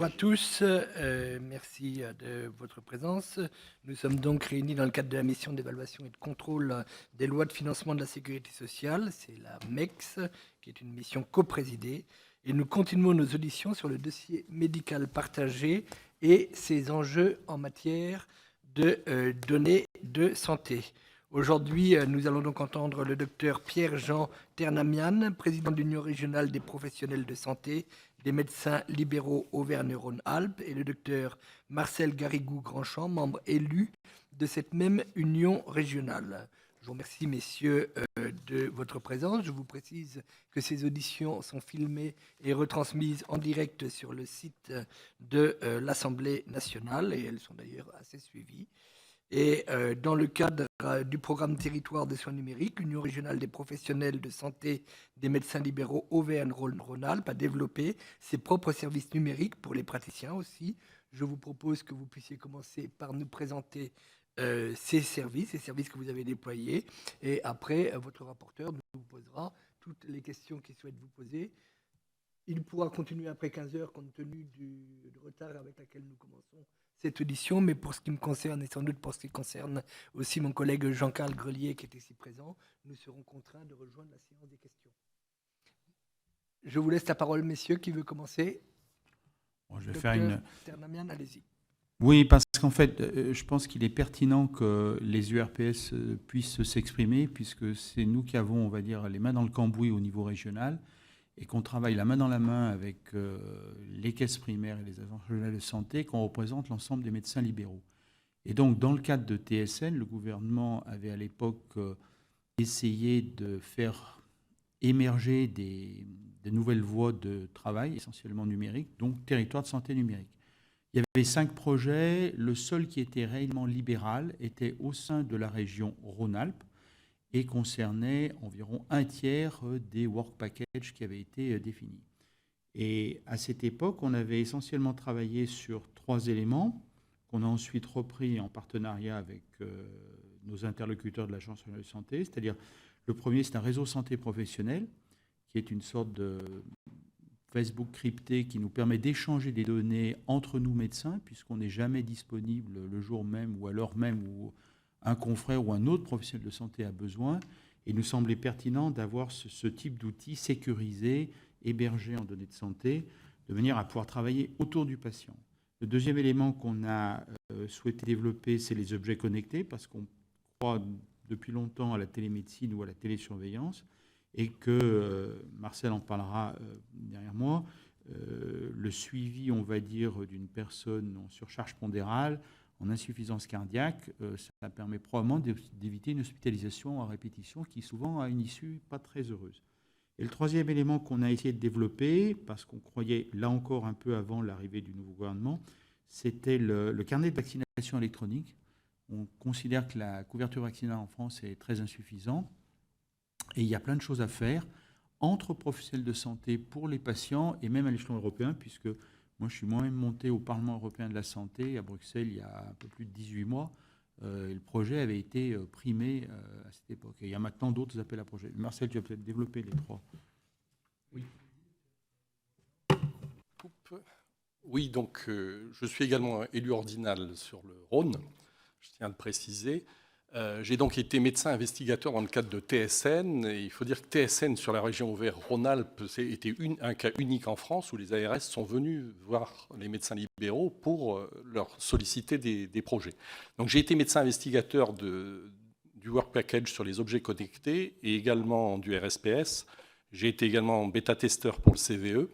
Bonjour à tous, merci de votre présence. Nous sommes donc réunis dans le cadre de la mission d'évaluation et de contrôle des lois de financement de la sécurité sociale, c'est la MEX, qui est une mission coprésidée, et nous continuons nos auditions sur le dossier médical partagé et ses enjeux en matière de données de santé. Aujourd'hui, nous allons donc entendre le docteur Pierre-Jean Ternamian, président de l'Union régionale des professionnels de santé des médecins libéraux Auvergne-Rhône-Alpes, et le docteur Marcel Garrigou-Grandchamp, membre élu de cette même union régionale. Je vous remercie, messieurs, de votre présence. Je vous précise que ces auditions sont filmées et retransmises en direct sur le site de l'Assemblée nationale, et elles sont d'ailleurs assez suivies. Et dans le cadre du programme Territoire des soins numériques, l'Union régionale des professionnels de santé des médecins libéraux Auvergne-Rhône-Alpes a développé ses propres services numériques pour les praticiens aussi. Je vous propose que vous puissiez commencer par nous présenter ces services que vous avez déployés. Et après, votre rapporteur nous posera toutes les questions qu'il souhaite vous poser. Il pourra continuer après 15 heures compte tenu du retard avec lequel nous commençons cette audition, mais pour ce qui me concerne et sans doute pour ce qui concerne aussi mon collègue Jean-Carl Grelier qui est ici présent, nous serons contraints de rejoindre la séance des questions. Je vous laisse la parole, messieurs. Qui veut commencer? Bon, je vais faire une... Ternamian, allez-y. Oui, parce qu'en fait, je pense qu'il est pertinent que les URPS puissent s'exprimer, puisque c'est nous qui avons, on va dire, les mains dans le cambouis au niveau régional, et qu'on travaille la main dans la main avec les caisses primaires et les agences régionales de santé, qu'on représente l'ensemble des médecins libéraux. Et donc, dans le cadre de TSN, le gouvernement avait à l'époque essayé de faire émerger des nouvelles voies de travail, essentiellement numériques, donc territoire de santé numérique. Il y avait 5 projets. Le seul qui était réellement libéral était au sein de la région Rhône-Alpes et concernait environ un tiers des work packages qui avaient été définis. Et à cette époque, on avait essentiellement travaillé sur 3 éléments qu'on a ensuite repris en partenariat avec nos interlocuteurs de l'Agence régionale de santé, c'est-à-dire le premier, c'est un réseau santé professionnel qui est une sorte de Facebook crypté qui nous permet d'échanger des données entre nous médecins, puisqu'on n'est jamais disponible le jour même ou à l'heure même où un confrère ou un autre professionnel de santé a besoin. Et il nous semblait pertinent d'avoir ce type d'outils sécurisés, hébergés en données de santé, de manière à pouvoir travailler autour du patient. Le deuxième élément qu'on a souhaité développer, c'est les objets connectés, parce qu'on croit depuis longtemps à la télémédecine ou à la télésurveillance, et que, Marcel en parlera derrière moi, le suivi, on va dire, d'une personne en surcharge pondérale, en insuffisance cardiaque, ça permet probablement d'éviter une hospitalisation à répétition qui souvent a une issue pas très heureuse. Et le troisième élément qu'on a essayé de développer, parce qu'on croyait là encore un peu avant l'arrivée du nouveau gouvernement, c'était le carnet de vaccination électronique. On considère que la couverture vaccinale en France est très insuffisante. Et il y a plein de choses à faire entre professionnels de santé pour les patients et même à l'échelon européen, puisque moi je suis moi-même monté au Parlement européen de la santé à Bruxelles il y a un peu plus de 18 mois. Et le projet avait été primé à cette époque. Et il y a maintenant d'autres appels à projets. Marcel, tu vas peut-être développer les 3. Oui. Oui, donc je suis également élu ordinal sur le Rhône, je tiens à le préciser. J'ai donc été médecin investigateur dans le cadre de TSN. Et il faut dire que TSN sur la région Auvergne-Rhône-Alpes était un cas unique en France où les ARS sont venus voir les médecins libéraux pour leur solliciter des projets. Donc j'ai été médecin investigateur du Work Package sur les objets connectés et également du RSPS. J'ai été également bêta-testeur pour le CVE.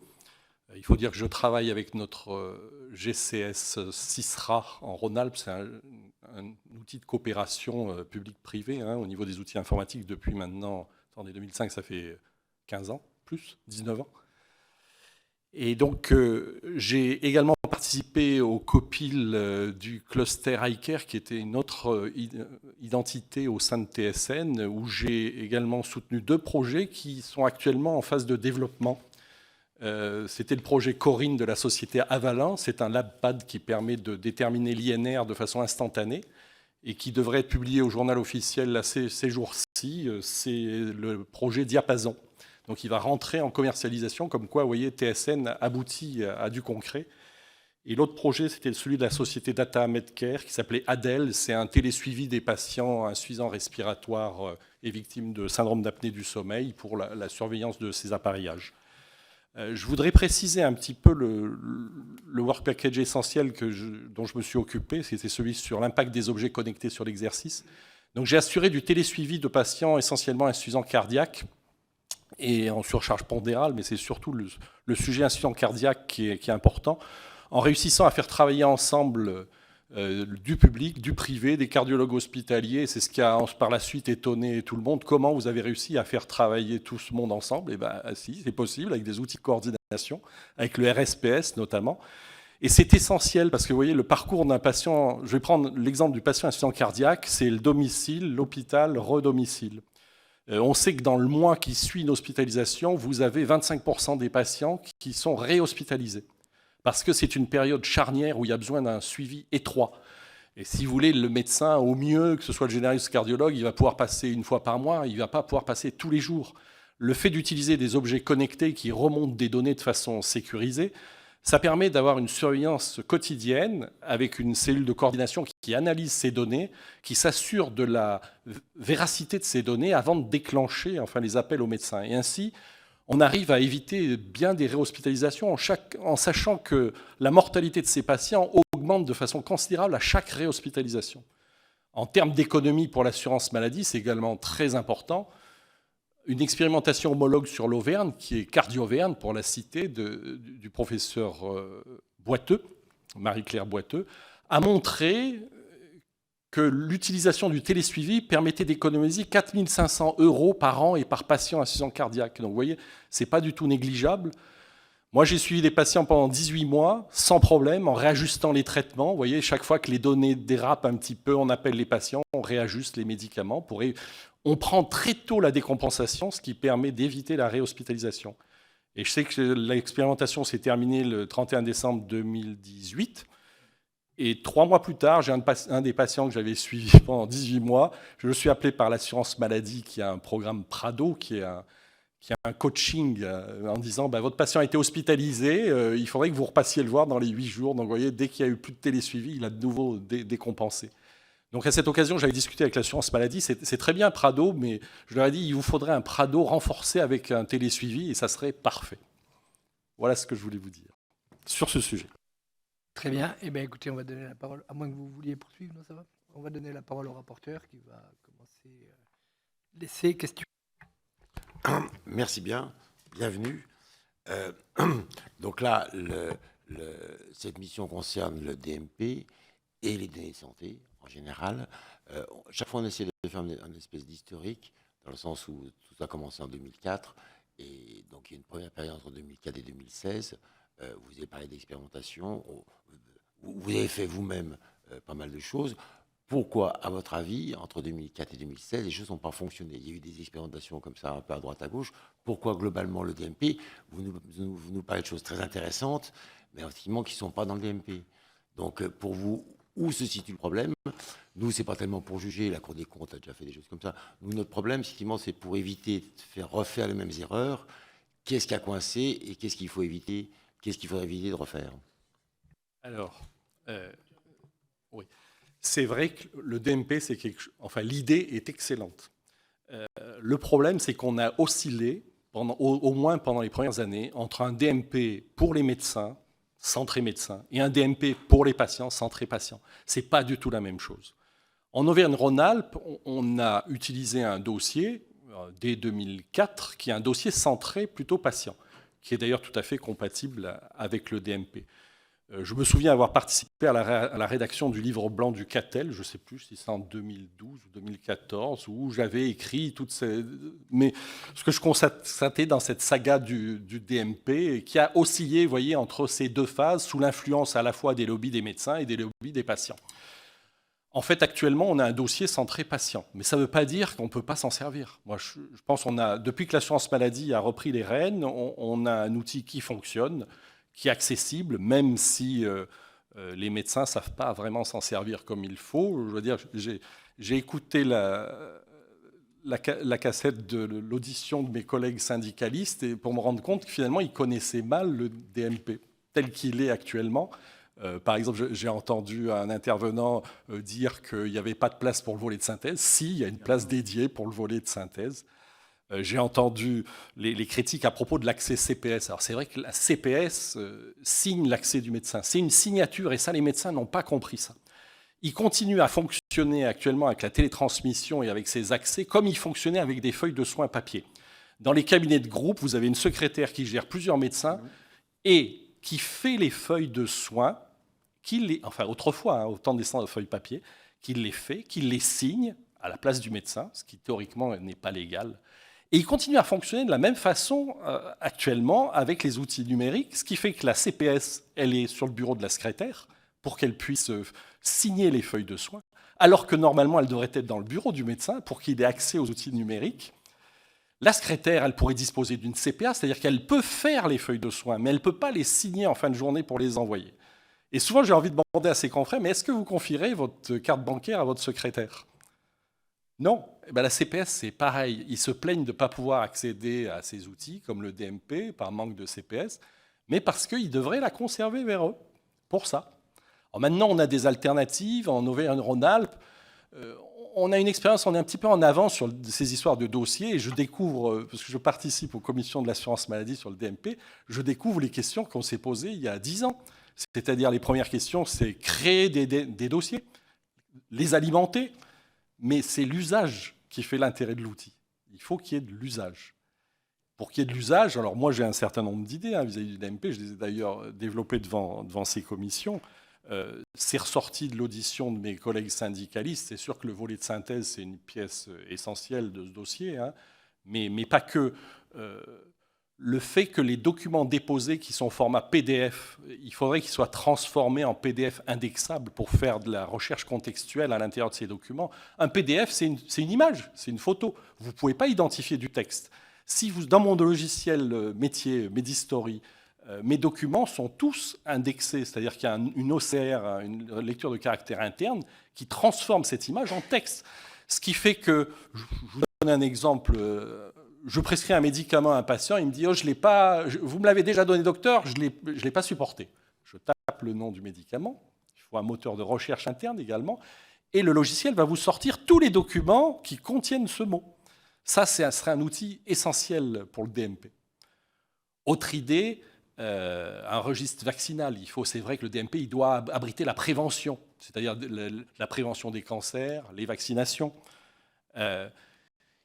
Il faut dire que je travaille avec notre GCS CISRA en Rhône-Alpes. C'est un outil de coopération public-privé au niveau des outils informatiques depuis maintenant, attendez, 2005, ça fait 15 ans, plus, 19 ans. Et donc, j'ai également participé au COPIL du cluster iCare, qui était une autre identité au sein de TSN, où j'ai également soutenu 2 projets qui sont actuellement en phase de développement. C'était le projet Corinne de la société Avalin. C'est un LabPad qui permet de déterminer l'INR de façon instantanée et qui devrait être publié au journal officiel là, ces jours-ci. C'est le projet Diapason. Donc il va rentrer en commercialisation, comme quoi, vous voyez, TSN aboutit à du concret. Et l'autre projet, c'était celui de la société Data Medcare qui s'appelait ADEL. C'est un télésuivi des patients insuffisants respiratoires et victimes de syndrome d'apnée du sommeil pour la surveillance de ces appareillages. Je voudrais préciser un petit peu le work package essentiel dont je me suis occupé. C'était celui sur l'impact des objets connectés sur l'exercice. Donc j'ai assuré du télésuivi de patients essentiellement insuffisants cardiaques et en surcharge pondérale, mais c'est surtout le sujet insuffisant cardiaque qui est important, en réussissant à faire travailler ensemble du public, du privé, des cardiologues hospitaliers. C'est ce qui a par la suite étonné tout le monde. Comment vous avez réussi à faire travailler tout ce monde ensemble? Eh bien, si, c'est possible, avec des outils de coordination, avec le RSPS notamment. Et c'est essentiel parce que vous voyez, le parcours d'un patient, je vais prendre l'exemple du patient insuffisant cardiaque, c'est le domicile, l'hôpital, redomicile. On sait que dans le mois qui suit une hospitalisation, vous avez 25% des patients qui sont réhospitalisés. Parce que c'est une période charnière où il y a besoin d'un suivi étroit. Et si vous voulez, le médecin, au mieux, que ce soit le généraliste ou le cardiologue, il va pouvoir passer une fois par mois, il ne va pas pouvoir passer tous les jours. Le fait d'utiliser des objets connectés qui remontent des données de façon sécurisée, ça permet d'avoir une surveillance quotidienne avec une cellule de coordination qui analyse ces données, qui s'assure de la véracité de ces données avant de déclencher les appels aux médecins. Et ainsi, on arrive à éviter bien des réhospitalisations en sachant que la mortalité de ces patients augmente de façon considérable à chaque réhospitalisation. En termes d'économie pour l'assurance maladie, c'est également très important. Une expérimentation homologue sur l'Auvergne, qui est Cardio-Auvergne, pour la citer, du professeur Boiteux, Marie-Claire Boiteux, a montré que l'utilisation du télésuivi permettait d'économiser 4 500 € par an et par patient insuffisant cardiaque. Donc vous voyez, ce n'est pas du tout négligeable. Moi, j'ai suivi des patients pendant 18 mois, sans problème, en réajustant les traitements. Vous voyez, chaque fois que les données dérapent un petit peu, on appelle les patients, on réajuste les médicaments. On prend très tôt la décompensation, ce qui permet d'éviter la réhospitalisation. Et je sais que l'expérimentation s'est terminée le 31 décembre 2018. Et 3 mois plus tard, j'ai un des patients que j'avais suivi pendant 18 mois. Je le suis appelé par l'assurance maladie, qui a un programme Prado, qui a un coaching en disant votre patient a été hospitalisé, il faudrait que vous repassiez le voir dans les 8 jours. Donc vous voyez, dès qu'il y a eu plus de télésuivi, il a de nouveau décompensé. Donc à cette occasion, j'avais discuté avec l'assurance maladie. C'est très bien Prado, mais je leur ai dit il vous faudrait un Prado renforcé avec un télésuivi et ça serait parfait. Voilà ce que je voulais vous dire sur ce sujet. Très bien. Eh bien, écoutez, on va donner la parole, à moins que vous vouliez poursuivre, non, ça va? On va donner la parole au rapporteur qui va commencer laisser questions. Merci bien. Bienvenue. Donc là, cette mission concerne le DMP et les données de santé en général. Chaque fois, on essaie de faire une espèce d'historique, dans le sens où tout ça a commencé en 2004. Et donc, il y a une première période entre 2004 et 2016. Vous avez parlé d'expérimentation. Vous avez fait vous-même pas mal de choses. Pourquoi, à votre avis, entre 2004 et 2016, les choses n'ont pas fonctionné? Il y a eu des expérimentations comme ça, un peu à droite, à gauche. Pourquoi, globalement, le DMP? Vous nous parlez de choses très intéressantes, mais effectivement qui ne sont pas dans le DMP. Donc, pour vous, où se situe le problème? Nous, ce n'est pas tellement pour juger. La Cour des comptes a déjà fait des choses comme ça. Nous, notre problème, effectivement, c'est pour éviter de refaire les mêmes erreurs. Qu'est-ce qui a coincé et qu'est-ce qu'il faut éviter? Qu'est-ce qu'il faudrait éviter de refaire? Alors, oui. C'est vrai que le DMP, l'idée est excellente. Le problème, c'est qu'on a oscillé, au moins pendant les premières années, entre un DMP pour les médecins, centré médecins, et un DMP pour les patients, centré patients. Ce n'est pas du tout la même chose. En Auvergne-Rhône-Alpes, on a utilisé un dossier, dès 2004, qui est un dossier centré plutôt patient, qui est d'ailleurs tout à fait compatible avec le DMP. Je me souviens avoir participé à la rédaction du livre blanc du CATEL, je ne sais plus si c'est en 2012 ou 2014, où j'avais écrit toutes ces... Mais ce que je constatais dans cette saga du DMP, qui a oscillé, vous voyez, entre ces deux phases, sous l'influence à la fois des lobbies des médecins et des lobbies des patients. En fait, actuellement, on a un dossier centré patient, mais ça ne veut pas dire qu'on ne peut pas s'en servir. Moi, je pense depuis que l'assurance maladie a repris les rênes, on a un outil qui fonctionne, qui est accessible, même si les médecins ne savent pas vraiment s'en servir comme il faut. Je veux dire, j'ai écouté la cassette de l'audition de mes collègues syndicalistes et pour me rendre compte que finalement, ils connaissaient mal le DMP tel qu'il est actuellement. Par exemple, j'ai entendu un intervenant dire qu'il n'y avait pas de place pour le volet de synthèse. Si, il y a une place dédiée pour le volet de synthèse. J'ai entendu les critiques à propos de l'accès CPS. Alors c'est vrai que la CPS signe l'accès du médecin. C'est une signature et ça, les médecins n'ont pas compris ça. Ils continuent à fonctionner actuellement avec la télétransmission et avec ces accès comme ils fonctionnaient avec des feuilles de soins papier. Dans les cabinets de groupe, vous avez une secrétaire qui gère plusieurs médecins et qui fait les feuilles de soins, autrefois, au temps des feuilles papier, qui les fait, qui les signe à la place du médecin, ce qui théoriquement n'est pas légal. Et il continue à fonctionner de la même façon actuellement avec les outils numériques, ce qui fait que la CPS, elle est sur le bureau de la secrétaire pour qu'elle puisse signer les feuilles de soins, alors que normalement, elle devrait être dans le bureau du médecin pour qu'il ait accès aux outils numériques. La secrétaire, elle pourrait disposer d'une CPA, c'est-à-dire qu'elle peut faire les feuilles de soins, mais elle ne peut pas les signer en fin de journée pour les envoyer. Et souvent, j'ai envie de demander à ses confrères, mais est-ce que vous confierez votre carte bancaire à votre secrétaire ? Non. Eh bien, la CPS, c'est pareil. Ils se plaignent de ne pas pouvoir accéder à ces outils, comme le DMP, par manque de CPS, mais parce qu'ils devraient la conserver vers eux, pour ça. Alors maintenant, on a des alternatives. En Auvergne-Rhône-Alpes, on a une expérience, on est un petit peu en avance sur ces histoires de dossiers, et je découvre, parce que je participe aux commissions de l'assurance maladie sur le DMP, je découvre les questions qu'on s'est posées il y a 10 ans. C'est-à-dire, les premières questions, c'est créer des dossiers, les alimenter, mais c'est l'usage qui fait l'intérêt de l'outil. Il faut qu'il y ait de l'usage. Pour qu'il y ait de l'usage, alors moi j'ai un certain nombre d'idées vis-à-vis du DMP, je les ai d'ailleurs développées devant ces commissions. C'est ressorti de l'audition de mes collègues syndicalistes. C'est sûr que le volet de synthèse, c'est une pièce essentielle de ce dossier, mais pas que. Le fait que les documents déposés qui sont au format PDF, il faudrait qu'ils soient transformés en PDF indexable pour faire de la recherche contextuelle à l'intérieur de ces documents. Un PDF, c'est une image, c'est une photo. Vous ne pouvez pas identifier du texte. Si vous, dans mon logiciel métier, Medistory, mes documents sont tous indexés, c'est-à-dire qu'il y a une OCR, une lecture de caractère interne, qui transforme cette image en texte. Ce qui fait que, je vous donne un exemple, je prescris un médicament à un patient, il me dit « Oh, vous me l'avez déjà donné, docteur, je ne l'ai pas supporté ». Je tape le nom du médicament, il faut un moteur de recherche interne également, et le logiciel va vous sortir tous les documents qui contiennent ce mot. Ça, ce serait un outil essentiel pour le DMP. Autre idée, un registre vaccinal. C'est vrai que le DMP, il doit abriter la prévention, c'est-à-dire la prévention des cancers, les vaccinations.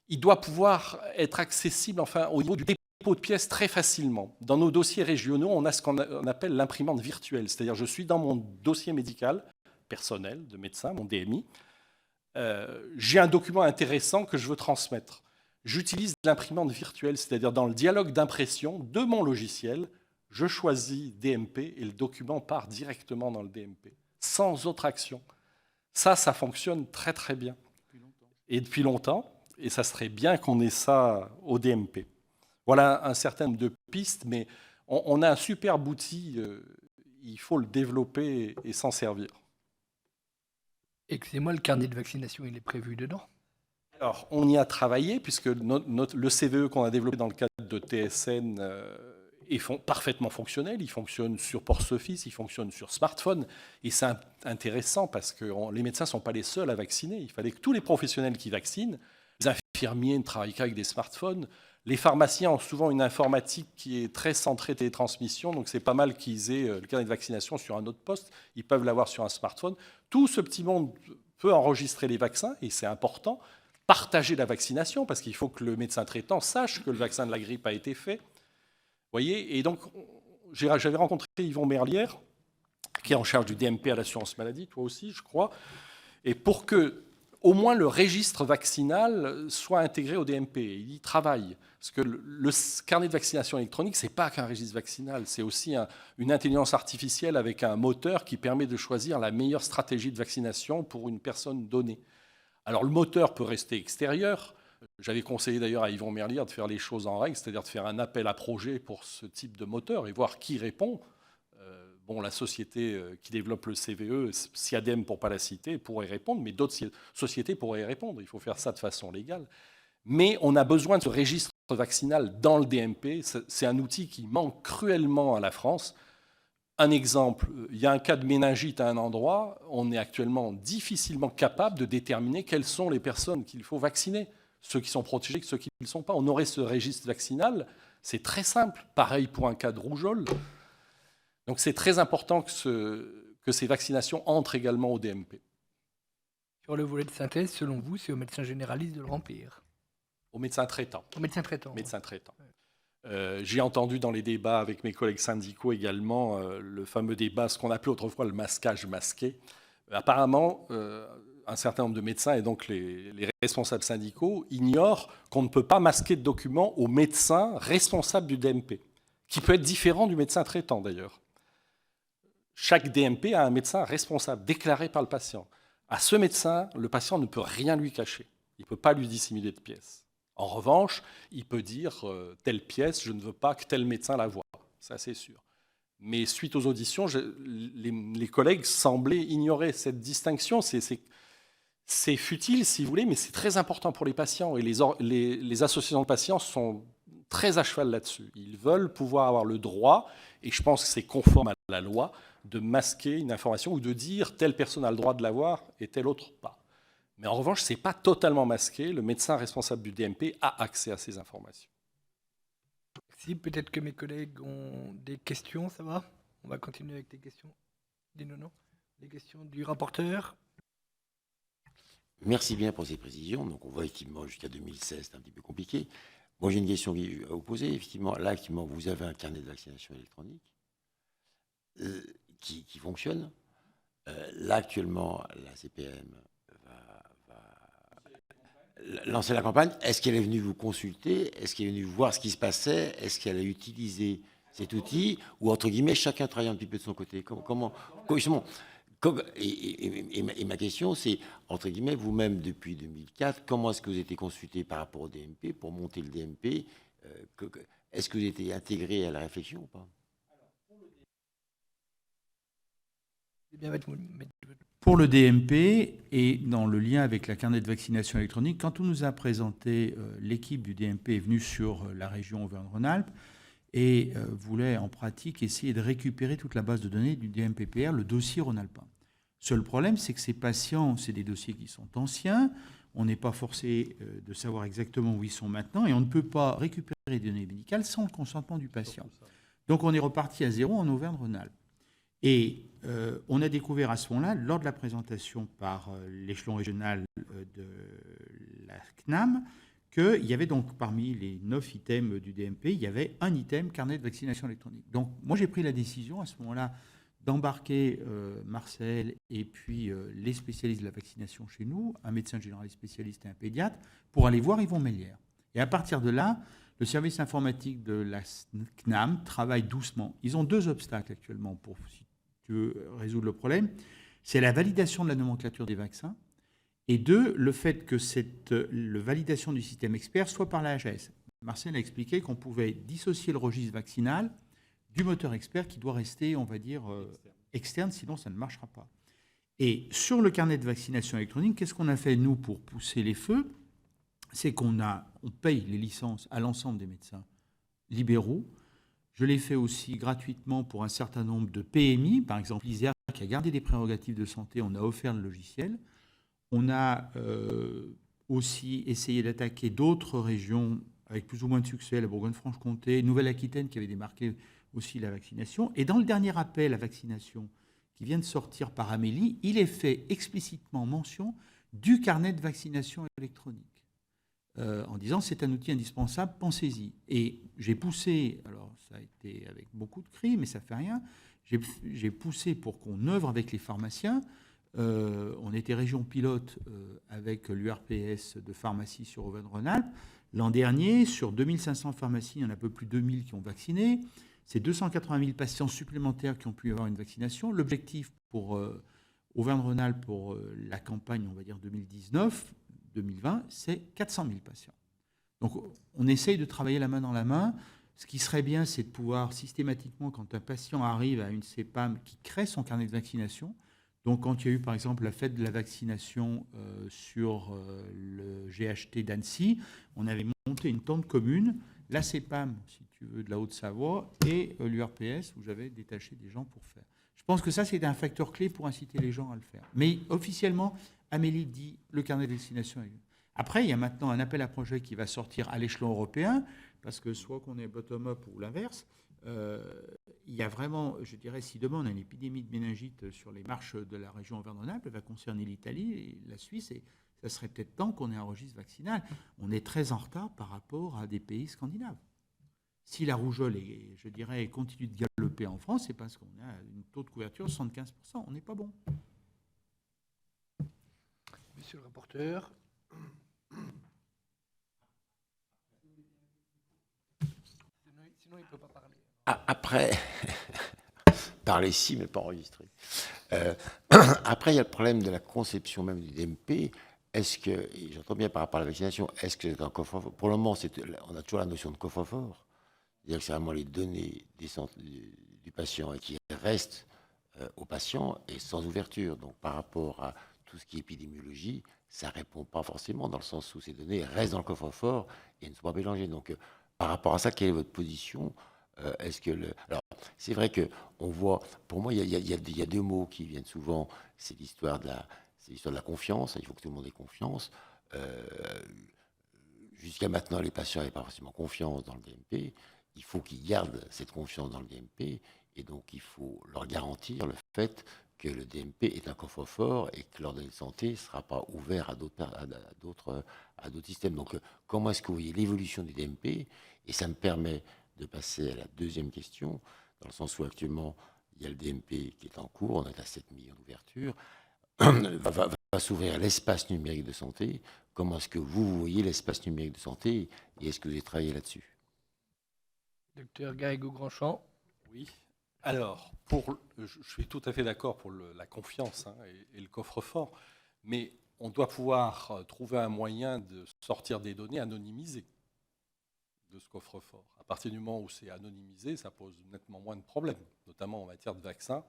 Il doit pouvoir être accessible au niveau du dépôt de pièces très facilement. Dans nos dossiers régionaux, on a ce qu'on appelle l'imprimante virtuelle, c'est-à-dire je suis dans mon dossier médical personnel de médecin, mon DMI, j'ai un document intéressant que je veux transmettre. J'utilise l'imprimante virtuelle, c'est-à-dire dans le dialogue d'impression de mon logiciel, je choisis DMP et le document part directement dans le DMP, sans autre action. Ça fonctionne très très bien. Et depuis longtemps, et ça serait bien qu'on ait ça au DMP. Voilà un certain nombre de pistes, mais on a un superbe outil, il faut le développer et s'en servir. Excusez-moi, le carnet de vaccination, il est prévu dedans ? Alors, on y a travaillé, puisque le CVE qu'on a développé dans le cadre de TSN est parfaitement fonctionnel. Il fonctionne sur Porce-Office, il fonctionne sur smartphone. Et c'est intéressant parce que les médecins ne sont pas les seuls à vacciner. Il fallait que tous les professionnels qui vaccinent, les infirmiers ne travaillent qu'avec des smartphones. Les pharmaciens ont souvent une informatique qui est très centrée télétransmission, donc c'est pas mal qu'ils aient le carnet de vaccination sur un autre poste. Ils peuvent l'avoir sur un smartphone. Tout ce petit monde peut enregistrer les vaccins, et c'est important. Partager la vaccination, parce qu'il faut que le médecin traitant sache que le vaccin de la grippe a été fait. Vous voyez, et donc, j'avais rencontré Yvon Merlière, qui est en charge du DMP à l'assurance maladie, toi aussi, je crois, et pour que au moins le registre vaccinal soit intégré au DMP. Il y travaille. Parce que le carnet de vaccination électronique, ce n'est pas qu'un registre vaccinal, c'est aussi une intelligence artificielle avec un moteur qui permet de choisir la meilleure stratégie de vaccination pour une personne donnée. Alors le moteur peut rester extérieur. J'avais conseillé d'ailleurs à Yvon Merlière de faire les choses en règle, c'est-à-dire de faire un appel à projet pour ce type de moteur et voir qui répond. La société qui développe le CVE, Siadem pour ne pas la citer, pourrait répondre, mais d'autres sociétés pourraient y répondre. Il faut faire ça de façon légale. Mais on a besoin de ce registre vaccinal dans le DMP. C'est un outil qui manque cruellement à la France. Un exemple, il y a un cas de méningite à un endroit, on est actuellement difficilement capable de déterminer quelles sont les personnes qu'il faut vacciner, ceux qui sont protégés, ceux qui ne le sont pas. On aurait ce registre vaccinal, c'est très simple. Pareil pour un cas de rougeole. Donc c'est très important que ces vaccinations entrent également au DMP. Sur le volet de synthèse, selon vous, c'est au médecin généraliste de le remplir. Au médecin traitant. Au médecin traitant. Médecin traitant. J'ai entendu dans les débats avec mes collègues syndicaux également le fameux débat, ce qu'on appelait autrefois le masquage masqué. Apparemment, un certain nombre de médecins et donc les responsables syndicaux ignorent qu'on ne peut pas masquer de documents au médecin responsable du DMP, qui peut être différent du médecin traitant d'ailleurs. Chaque DMP a un médecin responsable déclaré par le patient. À ce médecin, le patient ne peut rien lui cacher. Il ne peut pas lui dissimuler de pièces. En revanche, il peut dire telle pièce, je ne veux pas que tel médecin la voie. Ça, c'est sûr. Mais suite aux auditions, les collègues semblaient ignorer cette distinction. C'est futile, si vous voulez, mais c'est très important pour les patients. Et les associations de patients sont très à cheval là-dessus. Ils veulent pouvoir avoir le droit, et je pense que c'est conforme à la loi, de masquer une information ou de dire telle personne a le droit de l'avoir et telle autre pas. Mais en revanche, ce n'est pas totalement masqué. Le médecin responsable du DMP a accès à ces informations. Si, peut-être que mes collègues ont des questions, ça va? On va continuer avec les questions. Dis-nous non. Les questions du rapporteur. Merci bien pour ces précisions. Donc, on voit effectivement jusqu'à 2016, c'est un petit peu compliqué. Moi, j'ai une question à vous poser. Effectivement, là, actuellement, vous avez un carnet de vaccination électronique qui fonctionne. Là, actuellement, la CPM va lancer la campagne. Est-ce qu'elle est venue vous consulter? Est-ce qu'elle est venue voir ce qui se passait? Est-ce qu'elle a utilisé cet outil? Ou, entre guillemets, chacun travaille un petit peu de son côté? Justement, et ma question, c'est, entre guillemets, vous-même, depuis 2004, comment est-ce que vous avez été consulté par rapport au DMP pour monter le DMP? Est-ce que vous avez été intégré à la réflexion ou pas? Pour le DMP et dans le lien avec la carnet de vaccination électronique, quand on nous a présenté, l'équipe du DMP est venue sur la région Auvergne-Rhône-Alpes et voulait en pratique essayer de récupérer toute la base de données du DMPPR, le dossier rhône-alpin. Seul problème, c'est que ces patients, c'est des dossiers qui sont anciens, on n'est pas forcé de savoir exactement où ils sont maintenant et on ne peut pas récupérer les données médicales sans le consentement du patient. Donc on est reparti à zéro en Auvergne-Rhône-Alpes. Et on a découvert à ce moment-là, lors de la présentation par l'échelon régional de la CNAM, qu'il y avait donc parmi les 9 items du DMP, il y avait un item carnet de vaccination électronique. Donc moi j'ai pris la décision à ce moment-là d'embarquer Marcel et puis les spécialistes de la vaccination chez nous, un médecin généraliste spécialiste et un pédiatre, pour aller voir Yvon Mélière. Et à partir de là, le service informatique de la CNAM travaille doucement. Ils ont 2 obstacles actuellement pour, si tu veux, résoudre le problème. C'est la validation de la nomenclature des vaccins et 2, le fait que cette validation du système expert soit par la HAS. Marcel a expliqué qu'on pouvait dissocier le registre vaccinal du moteur expert qui doit rester, on va dire, externe, sinon ça ne marchera pas. Et sur le carnet de vaccination électronique, qu'est-ce qu'on a fait, nous, pour pousser les feux? C'est qu'on paye les licences à l'ensemble des médecins libéraux. Je l'ai fait aussi gratuitement pour un certain nombre de PMI, par exemple l'ISER qui a gardé des prérogatives de santé, on a offert le logiciel. On a aussi essayé d'attaquer d'autres régions avec plus ou moins de succès, la Bourgogne-Franche-Comté, Nouvelle-Aquitaine qui avait démarqué aussi la vaccination. Et dans le dernier appel à vaccination qui vient de sortir par Amélie, il est fait explicitement mention du carnet de vaccination électronique. En disant c'est un outil indispensable, pensez-y. Et j'ai poussé, alors ça a été avec beaucoup de cris, mais ça ne fait rien, j'ai poussé pour qu'on œuvre avec les pharmaciens. On était région pilote avec l'URPS de pharmacie sur Auvergne-Rhône-Alpes. L'an dernier, sur 2500 pharmacies, il y en a un peu plus de 2000 qui ont vacciné. C'est 280 000 patients supplémentaires qui ont pu avoir une vaccination. L'objectif pour Auvergne-Rhône-Alpes, pour la campagne, on va dire 2019-2020, c'est 400 000 patients. Donc on essaye de travailler la main dans la main. Ce qui serait bien, c'est de pouvoir systématiquement, quand un patient arrive à une CEPAM qui crée son carnet de vaccination, donc quand il y a eu par exemple la fête de la vaccination sur le GHT d'Annecy, on avait monté une tente commune la CEPAM, si tu veux, de la Haute-Savoie, et l'URPS, où j'avais détaché des gens pour faire. Je pense que ça, c'est un facteur clé pour inciter les gens à le faire. Mais officiellement, Amélie dit le carnet de destination. Après, il y a maintenant un appel à projet qui va sortir à l'échelon européen, parce que soit qu'on est bottom-up ou l'inverse, il y a vraiment, je dirais, si demain on a une épidémie de méningite sur les marches de la région Auvergne-Rhône-Alpes, elle va concerner l'Italie et la Suisse, et ça serait peut-être temps qu'on ait un registre vaccinal. On est très en retard par rapport à des pays scandinaves. Si la rougeole, je dirais, continue de galoper en France, c'est parce qu'on a un taux de couverture de 75%. On n'est pas bon. Monsieur le rapporteur. Sinon, il ne peut pas parler. Après, parler ici, mais pas enregistrer. Après, il y a le problème de la conception même du DMP. Est-ce que, et j'entends bien par rapport à la vaccination, est-ce que c'est un coffre-fort? Pour le moment, on a toujours la notion de coffre-fort. C'est-à-dire que c'est vraiment les données du patient et qui restent au patient et sans ouverture. Donc, par rapport à tout ce qui est épidémiologie, ça ne répond pas forcément dans le sens où ces données restent dans le coffre-fort et ne sont pas mélangées. Donc, par rapport à ça, quelle est votre position? Alors, c'est vrai qu'on voit, pour moi, il y a deux mots qui viennent souvent. C'est l'histoire de la confiance. Il faut que tout le monde ait confiance. Jusqu'à maintenant, les patients n'avaient pas forcément confiance dans le DMP. Il faut qu'ils gardent cette confiance dans le DMP. Et donc, il faut leur garantir le fait que le DMP est un coffre-fort et que leur données de santé ne sera pas ouvert à d'autres systèmes. Donc, comment est-ce que vous voyez l'évolution du DMP? Et ça me permet de passer à la deuxième question, dans le sens où actuellement, il y a le DMP qui est en cours, on est à 7 millions d'ouvertures, va s'ouvrir l'espace numérique de santé. Comment est-ce que vous voyez l'espace numérique de santé et est-ce que vous avez travaillé là-dessus? Docteur Garrigou-Grandchamp. Oui. Alors, je suis tout à fait d'accord pour la confiance et le coffre-fort, mais on doit pouvoir trouver un moyen de sortir des données anonymisées de ce coffre-fort. À partir du moment où c'est anonymisé, ça pose nettement moins de problèmes, notamment en matière de vaccins.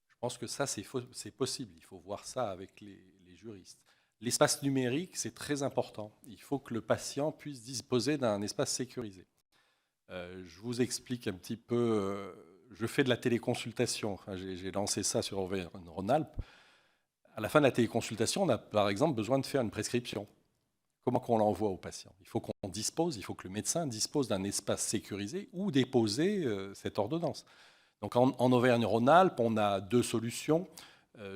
Je pense que ça, c'est possible. Il faut voir ça avec les juristes. L'espace numérique, c'est très important. Il faut que le patient puisse disposer d'un espace sécurisé. Je vous explique un petit peu. Je fais de la téléconsultation. Enfin, j'ai lancé ça sur Auvergne-Rhône-Alpes. À la fin de la téléconsultation, on a par exemple besoin de faire une prescription. Comment qu'on l'envoie au patient? Il faut il faut que le médecin dispose d'un espace sécurisé où déposer cette ordonnance. Donc en Auvergne-Rhône-Alpes, on a deux solutions.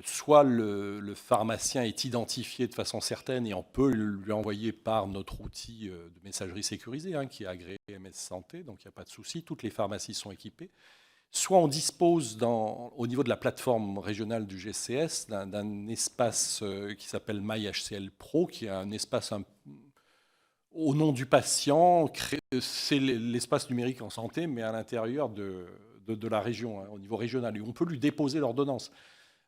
Soit le pharmacien est identifié de façon certaine et on peut lui envoyer par notre outil de messagerie sécurisée qui est agréé MS Santé, donc il n'y a pas de souci, toutes les pharmacies sont équipées. Soit on dispose au niveau de la plateforme régionale du GCS d'un espace qui s'appelle MyHCL Pro, qui est un espace au nom du patient. C'est l'espace numérique en santé, mais à l'intérieur de la région, au niveau régional. Et on peut lui déposer l'ordonnance.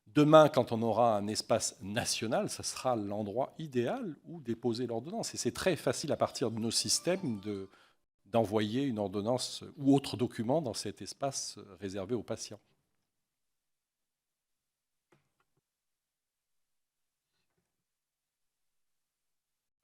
Demain, quand on aura un espace national, ça sera l'endroit idéal où déposer l'ordonnance. Et c'est très facile à partir de nos systèmes d'envoyer une ordonnance ou autre document dans cet espace réservé aux patients.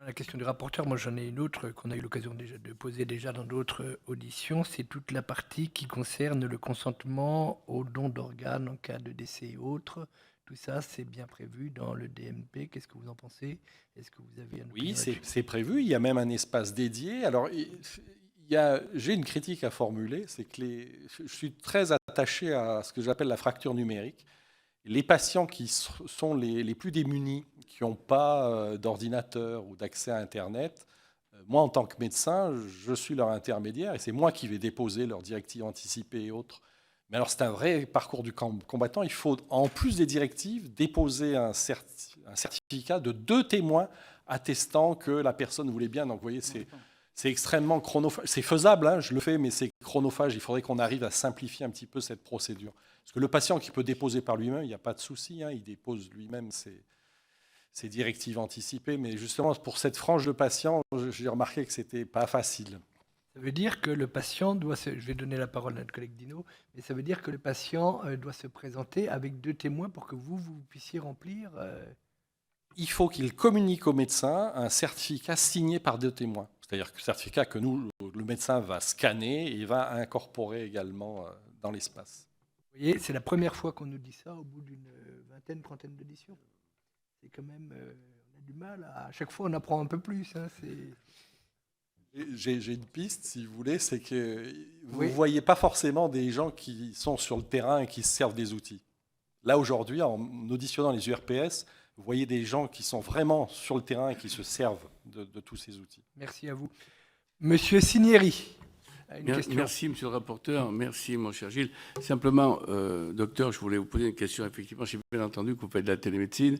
La question du rapporteur, moi j'en ai une autre qu'on a eu l'occasion de poser déjà dans d'autres auditions. C'est toute la partie qui concerne le consentement au don d'organes en cas de décès et autres. Tout ça, c'est bien prévu dans le DMP. Qu'est-ce que vous en pensez? Est-ce que vous avez un Oui, c'est prévu. Il y a même un espace dédié. Alors, j'ai une critique à formuler. C'est que je suis très attaché à ce que j'appelle la fracture numérique. Les patients qui sont les plus démunis, qui n'ont pas d'ordinateur ou d'accès à Internet, moi, en tant que médecin, je suis leur intermédiaire et c'est moi qui vais déposer leurs directives anticipées et autres. Mais alors, c'est un vrai parcours du combattant. Il faut, en plus des directives, déposer un certificat de 2 témoins attestant que la personne voulait bien. Donc, vous voyez, c'est extrêmement chronophage. C'est faisable, je le fais, mais c'est chronophage. Il faudrait qu'on arrive à simplifier un petit peu cette procédure. Parce que le patient qui peut déposer par lui-même, il n'y a pas de souci. Il dépose lui-même ses directives anticipées. Mais justement, pour cette frange de patients, j'ai remarqué que ce n'était pas facile. Ça veut dire que le patient doit je vais donner la parole à notre collègue Dino, mais ça veut dire que le patient doit se présenter avec 2 témoins pour que vous puissiez remplir il faut qu'il communique au médecin un certificat signé par 2 témoins. C'est-à-dire que certificat que le médecin va scanner et va incorporer également dans l'espace. Vous voyez, c'est la première fois qu'on nous dit ça au bout d'une vingtaine, trentaine d'éditions. C'est quand même, on a du mal, à chaque fois on apprend un peu plus. Hein, J'ai une piste, si vous voulez, c'est que vous Oui. ne voyez pas forcément des gens qui sont sur le terrain et qui se servent des outils. Là, aujourd'hui, en auditionnant les URPS, vous voyez des gens qui sont vraiment sur le terrain et qui se servent de tous ces outils. Merci à vous. Monsieur Cinieri a une question. Merci, monsieur le rapporteur. Merci, mon cher Gilles. Simplement, docteur, je voulais vous poser une question. Effectivement, j'ai bien entendu que vous faites de la télémédecine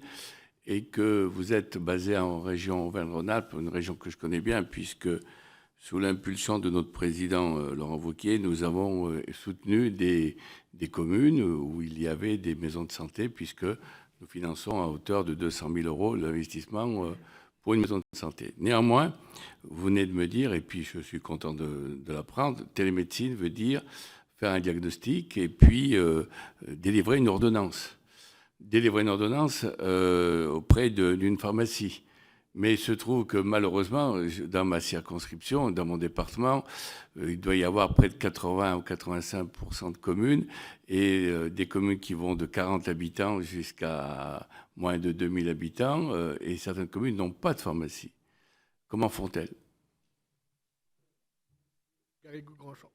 et que vous êtes basé en région Auvergne-Rhône-Alpes, une région que je connais bien, puisque sous l'impulsion de notre président Laurent Wauquiez, nous avons soutenu des communes où il y avait des maisons de santé, puisque nous finançons à hauteur de 200 000 € l'investissement pour une maison de santé. Néanmoins, vous venez de me dire, et puis je suis content de l'apprendre, télémédecine veut dire faire un diagnostic et puis délivrer une ordonnance. Délivrer une ordonnance auprès d'une pharmacie. Mais il se trouve que malheureusement, dans ma circonscription, dans mon département, il doit y avoir près de 80 ou 85% de communes et des communes qui vont de 40 habitants jusqu'à moins de 2000 habitants et certaines communes n'ont pas de pharmacie. Comment font-elles ? Garrigou-Grandchamp.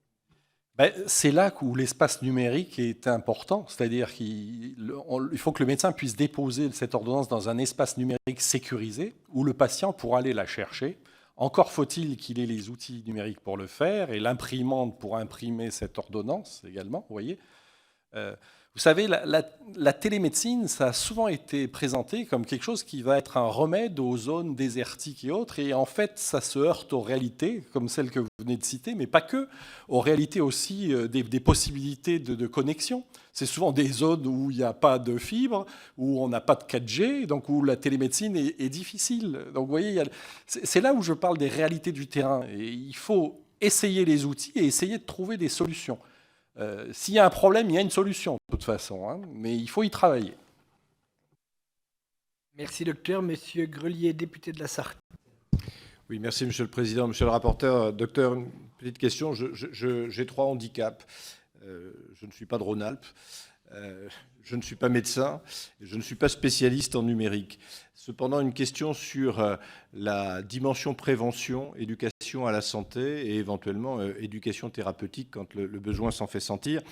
C'est là où l'espace numérique est important, c'est-à-dire qu'il faut que le médecin puisse déposer cette ordonnance dans un espace numérique sécurisé où le patient pourra aller la chercher. Encore faut-il qu'il ait les outils numériques pour le faire et l'imprimante pour imprimer cette ordonnance également, vous voyez. Vous savez, la télémédecine, ça a souvent été présenté comme quelque chose qui va être un remède aux zones désertiques et autres. Et en fait, ça se heurte aux réalités, comme celle que vous venez de citer, mais pas que, aux réalités aussi des possibilités de connexion. C'est souvent des zones où il n'y a pas de fibre, où on n'a pas de 4G, donc où la télémédecine est difficile. Donc vous voyez, c'est là où je parle des réalités du terrain. Et il faut essayer les outils et essayer de trouver des solutions. S'il y a un problème, il y a une solution, de toute façon, hein, mais il faut y travailler. Merci, docteur. Monsieur Grelier, député de la Sarthe. Oui, merci, monsieur le président. Monsieur le rapporteur, docteur, une petite question. J'ai 3 handicaps. Je ne suis pas de Rhône-Alpes. Je ne suis pas médecin. Je ne suis pas spécialiste en numérique. Cependant, une question sur la dimension prévention, éducation à la santé et éventuellement éducation thérapeutique quand le besoin s'en fait sentir.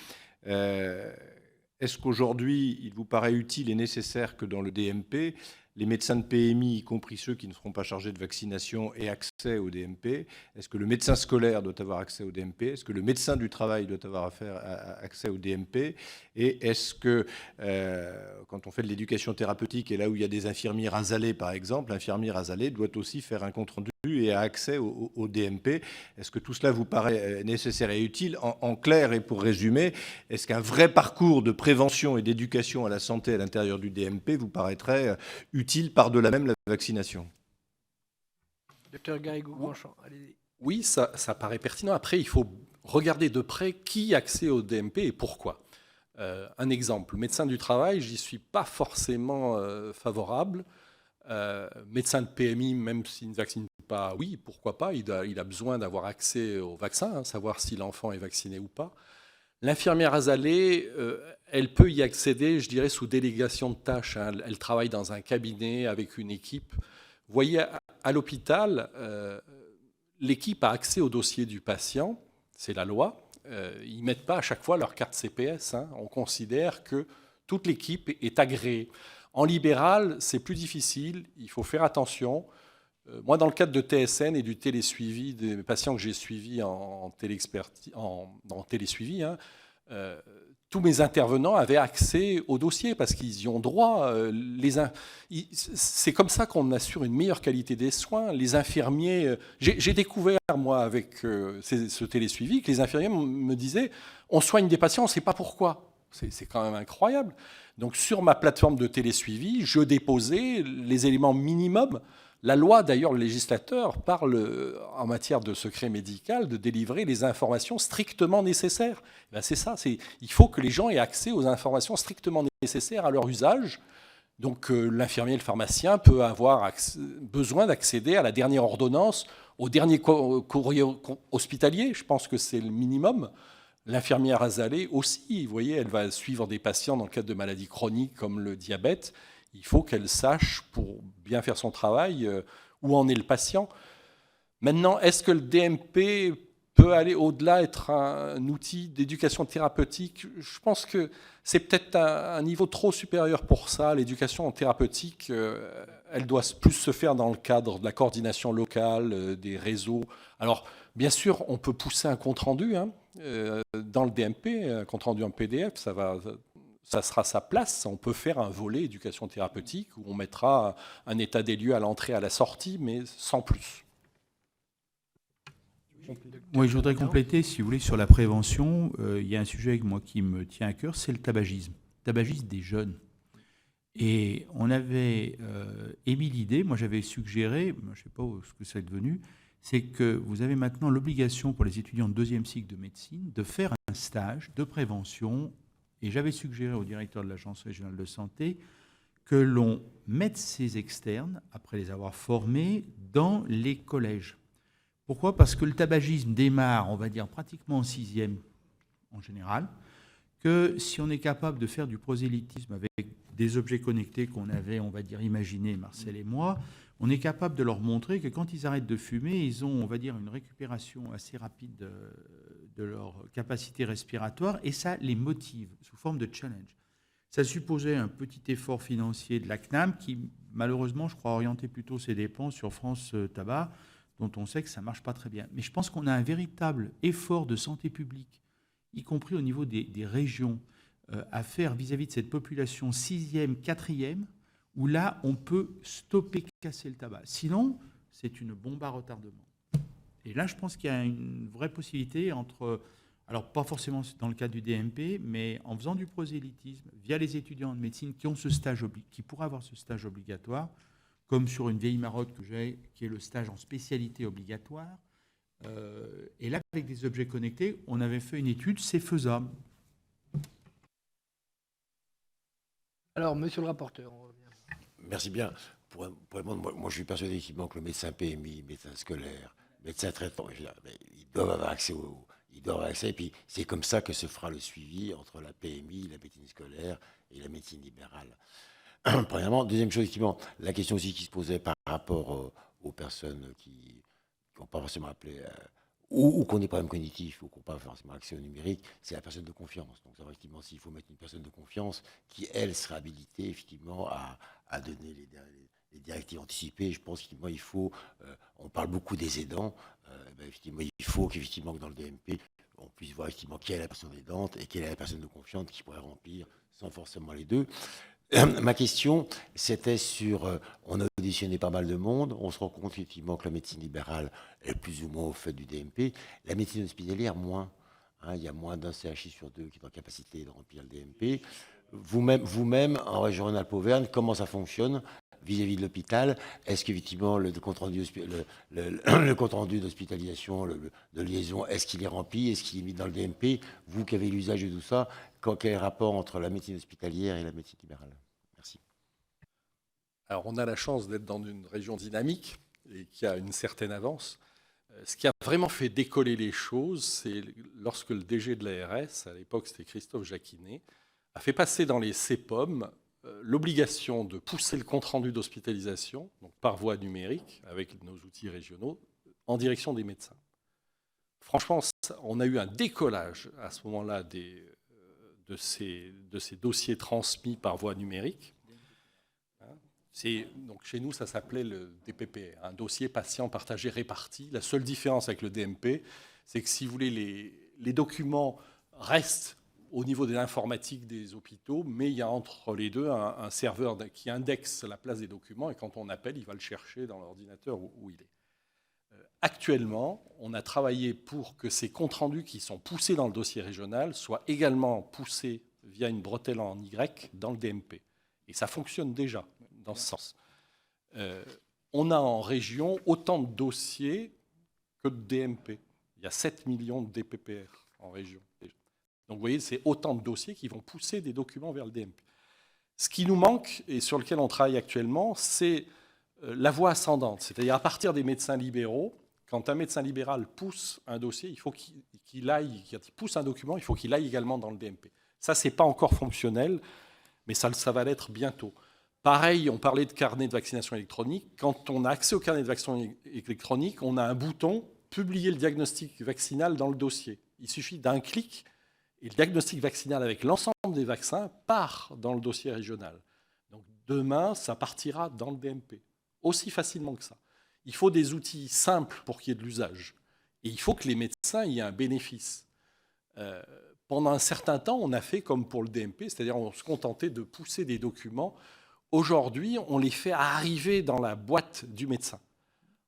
Est-ce qu'aujourd'hui, il vous paraît utile et nécessaire que dans le DMP, les médecins de PMI, y compris ceux qui ne seront pas chargés de vaccination, aient accès au DMP? Est-ce que le médecin scolaire doit avoir accès au DMP? Est-ce que le médecin du travail doit avoir accès au DMP? Et est-ce que, quand on fait de l'éducation thérapeutique, et là où il y a des infirmières azalées, par exemple, l'infirmière azalée doit aussi faire un compte-rendu et a accès au DMP? Est-ce que tout cela vous paraît nécessaire et utile? En clair, et pour résumer, est-ce qu'un vrai parcours de prévention et d'éducation à la santé à l'intérieur du DMP vous paraîtrait utile par-delà même la vaccination? Docteur Garrigou-Grandchamp, allez-y. Oui, ça paraît pertinent. Après, il faut regarder de près qui a accès au DMP et pourquoi. Un exemple, médecin du travail, j'y suis pas forcément favorable. Médecin de PMI, même s'il ne vaccine pas, oui, pourquoi pas, il a besoin d'avoir accès au vaccin, hein, savoir si l'enfant est vacciné ou pas. L'infirmière azalée, elle peut y accéder, je dirais, sous délégation de tâches. Hein. Elle travaille dans un cabinet avec une équipe. Vous voyez, à l'hôpital, l'équipe a accès au dossier du patient, c'est la loi. Ils ne mettent pas à chaque fois leur carte CPS. Hein. On considère que toute l'équipe est agréée. En libéral, c'est plus difficile, il faut faire attention. Moi, dans le cadre de TSN et du télésuivi des patients que j'ai suivis en télésuivi, hein, tous mes intervenants avaient accès au dossier parce qu'ils y ont droit. C'est comme ça qu'on assure une meilleure qualité des soins. Les infirmiers, j'ai découvert, moi, avec ce télésuivi, que les infirmiers me disaient « on soigne des patients, on ne sait pas pourquoi ». C'est quand même incroyable. Donc, sur ma plateforme de télésuivi, je déposais les éléments minimums. La loi, d'ailleurs, le législateur parle, en matière de secret médical, de délivrer les informations strictement nécessaires. Ben c'est ça, il faut que les gens aient accès aux informations strictement nécessaires à leur usage. Donc l'infirmier, le pharmacien peut avoir besoin d'accéder à la dernière ordonnance, au dernier courrier hospitalier. Je pense que c'est le minimum. L'infirmière Azalee aussi, vous voyez, elle va suivre des patients dans le cadre de maladies chroniques comme le diabète. Il faut qu'elle sache, pour bien faire son travail, où en est le patient. Maintenant, est-ce que le DMP peut aller au-delà, être un outil d'éducation thérapeutique? Je pense que c'est peut-être un niveau trop supérieur pour ça. L'éducation thérapeutique, elle doit plus se faire dans le cadre de la coordination locale, des réseaux. Alors, bien sûr, on peut pousser un compte-rendu dans le DMP, un compte-rendu en PDF, ça sera sa place. On peut faire un volet éducation thérapeutique où on mettra un état des lieux à l'entrée, à la sortie, mais sans plus. Oui, je voudrais compléter, si vous voulez, sur la prévention. Il y a un sujet moi, qui me tient à cœur, c'est le tabagisme. Le tabagisme des jeunes. Et on avait émis l'idée, moi j'avais suggéré, je ne sais pas ce que ça est devenu, c'est que vous avez maintenant l'obligation pour les étudiants de deuxième cycle de médecine de faire un stage de prévention. Et j'avais suggéré au directeur de l'Agence régionale de santé que l'on mette ces externes, après les avoir formés, dans les collèges. Pourquoi ? Parce que le tabagisme démarre, on va dire, pratiquement en sixième, en général, que si on est capable de faire du prosélytisme avec des objets connectés qu'on avait, on va dire, imaginés, Marcel et moi, on est capable de leur montrer que quand ils arrêtent de fumer, ils ont, on va dire, une récupération assez rapide de leur capacité respiratoire, et ça les motive sous forme de challenge. Ça supposait un petit effort financier de la CNAM qui, malheureusement, je crois, orientait plutôt ses dépenses sur France Tabac, dont on sait que ça ne marche pas très bien. Mais je pense qu'on a un véritable effort de santé publique, y compris au niveau des régions, à faire vis-à-vis de cette population 6e, 4e, où là, on peut stopper, casser le tabac. Sinon, c'est une bombe à retardement. Et là, je pense qu'il y a une vraie possibilité entre, alors pas forcément dans le cadre du DMP, mais en faisant du prosélytisme, via les étudiants de médecine qui ont ce stage, qui pourraient avoir ce stage obligatoire, comme sur une vieille marotte que j'ai, qui est le stage en spécialité obligatoire. Et là, avec des objets connectés, on avait fait une étude, c'est faisable. Alors, monsieur le rapporteur, on revient. Merci bien. Pour répondre, moi, je suis persuadé effectivement que le médecin PMI, médecin scolaire, médecin traitant, ils doivent avoir accès ils doivent avoir accès. Et puis, c'est comme ça que se fera le suivi entre la PMI, la médecine scolaire et la médecine libérale. Premièrement. Deuxième chose, effectivement, la question aussi qui se posait par rapport aux personnes qui n'ont pas forcément appelé, ou qui ont des problèmes cognitifs, ou qui n'ont pas forcément accès au numérique, c'est la personne de confiance. Donc, ça va effectivement, s'il faut mettre une personne de confiance qui, elle, sera habilitée, effectivement, à donner les directives anticipées. Je pense qu'effectivement, il faut, on parle beaucoup des aidants, effectivement, il faut qu'effectivement, que dans le DMP, on puisse voir effectivement qui est la personne aidante et quelle est la personne de confiance qui pourrait remplir sans forcément les deux. Ma question, c'était sur, on a auditionné pas mal de monde, on se rend compte effectivement que la médecine libérale est plus ou moins au fait du DMP, la médecine hospitalière moins. Il y a moins d'un CHI sur deux qui est en capacité de remplir le DMP. Vous-même, en région Rhône-Alpes-Auvergne, comment ça fonctionne vis-à-vis de l'hôpital? Est-ce qu'effectivement le compte rendu d'hospitalisation, de liaison, est-ce qu'il est rempli? Est-ce qu'il est mis dans le DMP? Vous qui avez l'usage de tout ça, quel est le rapport entre la médecine hospitalière et la médecine libérale? Merci. Alors, on a la chance d'être dans une région dynamique et qui a une certaine avance. Ce qui a vraiment fait décoller les choses, c'est lorsque le DG de l'ARS, à l'époque c'était Christophe Jacquinet, a fait passer dans les CEPOM l'obligation de pousser le compte-rendu d'hospitalisation, donc par voie numérique, avec nos outils régionaux, en direction des médecins. Franchement, on a eu un décollage à ce moment-là de ces dossiers transmis par voie numérique. Donc chez nous, ça s'appelait le DPPR, un dossier patient partagé réparti. La seule différence avec le DMP, c'est que si vous voulez, les documents restent au niveau de l'informatique des hôpitaux, mais il y a entre les deux un serveur qui indexe la place des documents, et quand on appelle, il va le chercher dans l'ordinateur où il est. Actuellement, on a travaillé pour que ces comptes rendus qui sont poussés dans le dossier régional soient également poussés via une bretelle en Y dans le DMP. Et ça fonctionne déjà dans ce sens. On a en région autant de dossiers que de DMP. Il y a 7 millions de DPPR en région. Donc vous voyez, c'est autant de dossiers qui vont pousser des documents vers le DMP. Ce qui nous manque, et sur lequel on travaille actuellement, c'est la voie ascendante. C'est-à-dire à partir des médecins libéraux, quand un médecin libéral pousse un dossier, il faut qu'il aille, quand il pousse un document, il faut qu'il aille également dans le DMP. Ça, ce n'est pas encore fonctionnel, mais ça va l'être bientôt. Pareil, on parlait de carnet de vaccination électronique. Quand on a accès au carnet de vaccination électronique, on a un bouton « Publier le diagnostic vaccinal dans le dossier ». Il suffit d'un clic et le diagnostic vaccinal avec l'ensemble des vaccins part dans le dossier régional. Donc demain, ça partira dans le DMP, aussi facilement que ça. Il faut des outils simples pour qu'il y ait de l'usage. Et il faut que les médecins y aient un bénéfice. Pendant un certain temps, on a fait comme pour le DMP, c'est-à-dire on se contentait de pousser des documents. Aujourd'hui, on les fait arriver dans la boîte du médecin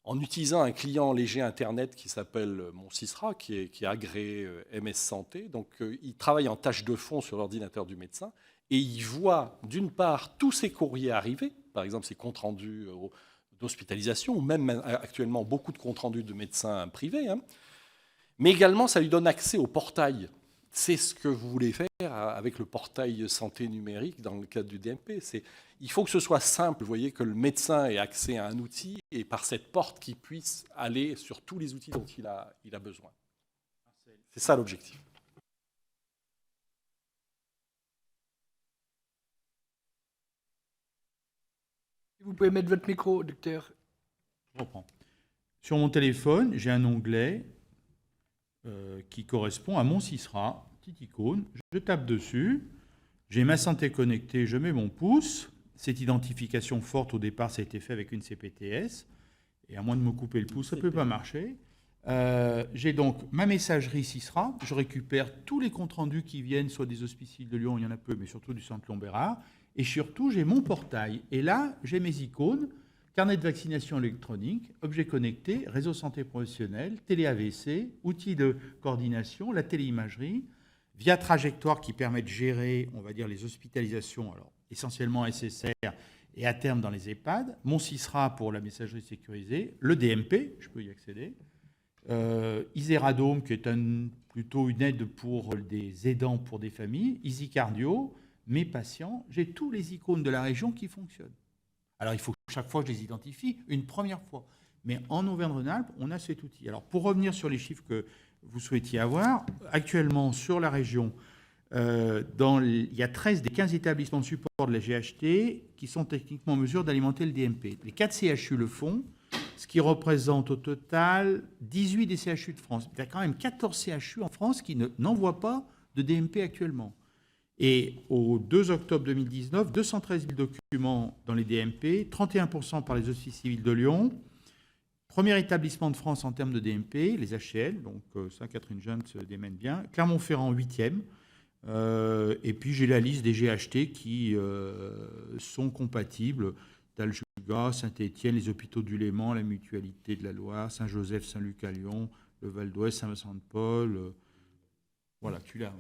en utilisant un client léger Internet qui s'appelle Mon Cisra, qui est agréé MS Santé. Donc, il travaille en tâche de fond sur l'ordinateur du médecin et il voit, d'une part, tous ses courriers arriver, par exemple ses comptes rendus d'hospitalisation, ou même actuellement beaucoup de comptes rendus de médecins privés, hein. Mais également, ça lui donne accès au portail. C'est ce que vous voulez faire avec le portail santé numérique dans le cadre du DMP. Il faut que ce soit simple, vous voyez, que le médecin ait accès à un outil et par cette porte qu'il puisse aller sur tous les outils dont il a besoin. C'est ça l'objectif. Vous pouvez mettre votre micro, docteur. Je reprends. Sur mon téléphone, j'ai un onglet qui correspond à mon Cisra, petite icône. Je tape dessus, j'ai ma santé connectée, je mets mon pouce. Cette identification forte, au départ, ça a été fait avec une CPTS. Et à moins de me couper le pouce, ça ne peut pas marcher. J'ai donc ma messagerie Cisra. Je récupère tous les comptes rendus qui viennent, soit des hospiciers de Lyon, il y en a peu, mais surtout du centre Léon-Bérard. Et surtout, j'ai mon portail. Et là, j'ai mes icônes. Carnet de vaccination électronique, objet connecté, réseau santé professionnel, télé-AVC, outils de coordination, la téléimagerie, via trajectoire qui permet de gérer, on va dire, les hospitalisations, alors essentiellement SSR et à terme dans les EHPAD, mon Cisra pour la messagerie sécurisée, le DMP, je peux y accéder, Iseradome qui est plutôt une aide pour des aidants pour des familles, Easy Cardio, mes patients, j'ai tous les icônes de la région qui fonctionnent. Alors, il faut que chaque fois je les identifie une première fois. Mais en Auvergne-Rhône-Alpes, on a cet outil. Alors, pour revenir sur les chiffres que vous souhaitiez avoir, actuellement, sur la région, il y a 13 des 15 établissements de support de la GHT qui sont techniquement en mesure d'alimenter le DMP. Les 4 CHU le font, ce qui représente au total 18 des CHU de France. Il y a quand même 14 CHU en France qui n'envoient pas de DMP actuellement. Et au 2 octobre 2019, 213 000 documents dans les DMP, 31% par les offices civils de Lyon. Premier établissement de France en termes de DMP, les HCL, donc ça, Catherine Jeanne se démène bien. Clermont-Ferrand, 8e. Et puis j'ai la liste des GHT qui sont compatibles. Daljuga, Saint-Étienne, les hôpitaux du Léman, la Mutualité de la Loire, Saint-Joseph, Saint-Luc à Lyon, le Val d'Ouest, Saint-Vincent-de-Paul. Voilà, tu l'as.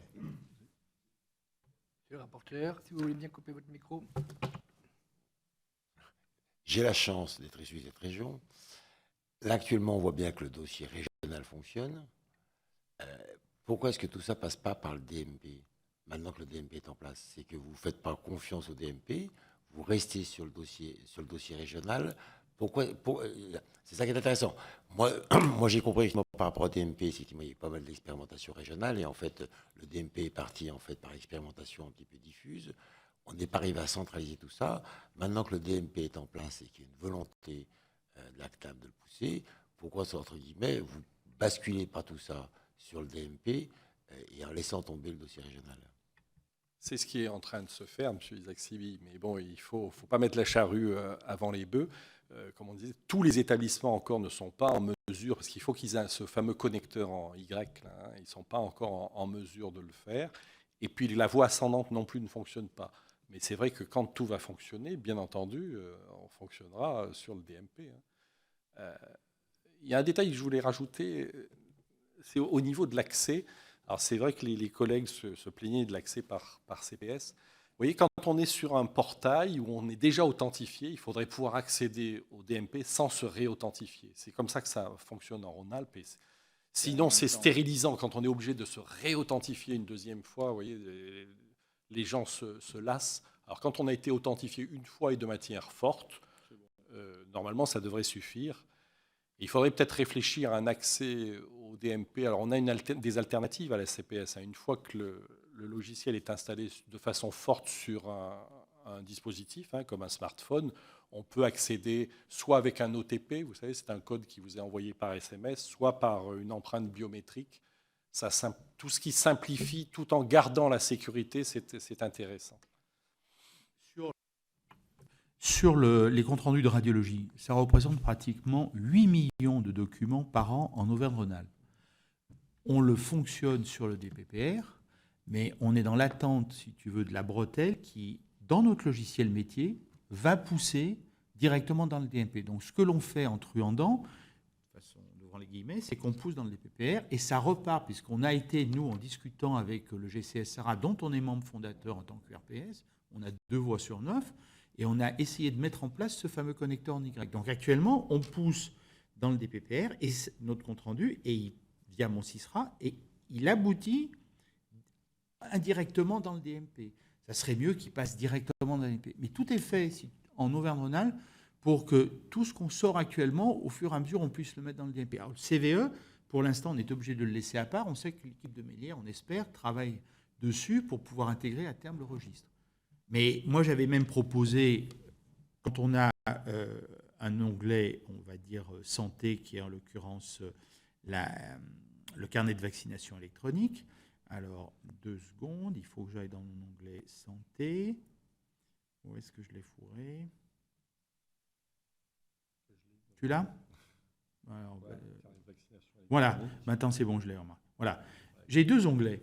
Monsieur le rapporteur, si vous voulez bien couper votre micro. J'ai la chance d'être issu de cette région. Là, actuellement, on voit bien que le dossier régional fonctionne. Pourquoi est-ce que tout ça passe pas par le DMP, maintenant que le DMP est en place? C'est que vous ne faites pas confiance au DMP, vous restez sur le dossier régional. C'est ça qui est intéressant. Moi j'ai compris que par rapport au DMP, c'est qu'il y a pas mal d'expérimentation régionale, et en fait, le DMP est parti en fait par expérimentation un petit peu diffuse. On n'est pas arrivé à centraliser tout ça. Maintenant que le DMP est en place et qu'il y a une volonté de l'ACTAM de le pousser, pourquoi, entre guillemets, vous basculez pas tout ça sur le DMP et en laissant tomber le dossier régional? C'est ce qui est en train de se faire, M. Isaac Sibi. Mais bon, il ne faut pas mettre la charrue avant les bœufs. Comme on disait, tous les établissements encore ne sont pas en mesure, parce qu'il faut qu'ils aient ce fameux connecteur en Y, là, hein, ils ne sont pas encore en mesure de le faire. Et puis la voie ascendante non plus ne fonctionne pas. Mais c'est vrai que quand tout va fonctionner, bien entendu, on fonctionnera sur le DMP. Hein. Il y a un détail que je voulais rajouter, c'est au niveau de l'accès. Alors c'est vrai que les collègues se plaignaient de l'accès par CPS. Vous voyez, quand on est sur un portail où on est déjà authentifié, il faudrait pouvoir accéder au DMP sans se réauthentifier. C'est comme ça que ça fonctionne en Rhône-Alpes. Sinon, c'est stérilisant quand on est obligé de se réauthentifier une deuxième fois. Vous voyez, les gens se lassent, Alors quand on a été authentifié une fois et de manière forte, normalement ça devrait suffire. Il faudrait peut-être réfléchir à un accès au DMP. Alors on a des alternatives à la CPS. Une fois que le logiciel est installé de façon forte sur un dispositif, comme un smartphone, on peut accéder soit avec un OTP, vous savez, c'est un code qui vous est envoyé par SMS, soit par une empreinte biométrique. Tout ce qui simplifie tout en gardant la sécurité, c'est intéressant. Sur les comptes rendus de radiologie, ça représente pratiquement 8 millions de documents par an en Auvergne-Rhône-Alpes. On le fonctionne sur le DPPR, mais on est dans l'attente, si tu veux, de la bretelle qui, dans notre logiciel métier, va pousser directement dans le DMP. Donc ce que l'on fait en truandant, de façon devant les guillemets, c'est qu'on pousse dans le DPPR et ça repart, puisqu'on a été, nous, en discutant avec le GCSRA, dont on est membre fondateur en tant que RPS, on a 2 voix sur 9, et on a essayé de mettre en place ce fameux connecteur en Y. Donc actuellement, on pousse dans le DPPR et notre compte-rendu, et via mon CISRA, et il aboutit indirectement dans le DMP. Ça serait mieux qu'il passe directement dans le DMP. Mais tout est fait en Auvergne-Rhône-Alpes pour que tout ce qu'on sort actuellement, au fur et à mesure, on puisse le mettre dans le DMP. Alors le CVE, pour l'instant, on est obligé de le laisser à part. On sait que l'équipe de Mélière, on espère, travaille dessus pour pouvoir intégrer à terme le registre. Mais moi, j'avais même proposé, quand on a un onglet, on va dire santé, qui est en l'occurrence le carnet de vaccination électronique. Alors, 2 secondes, il faut que j'aille dans mon onglet santé. Où est-ce que je l'ai fourré? Tu l'as? Alors, voilà, maintenant c'est bon, je l'ai remarqué. Voilà. J'ai 2 onglets.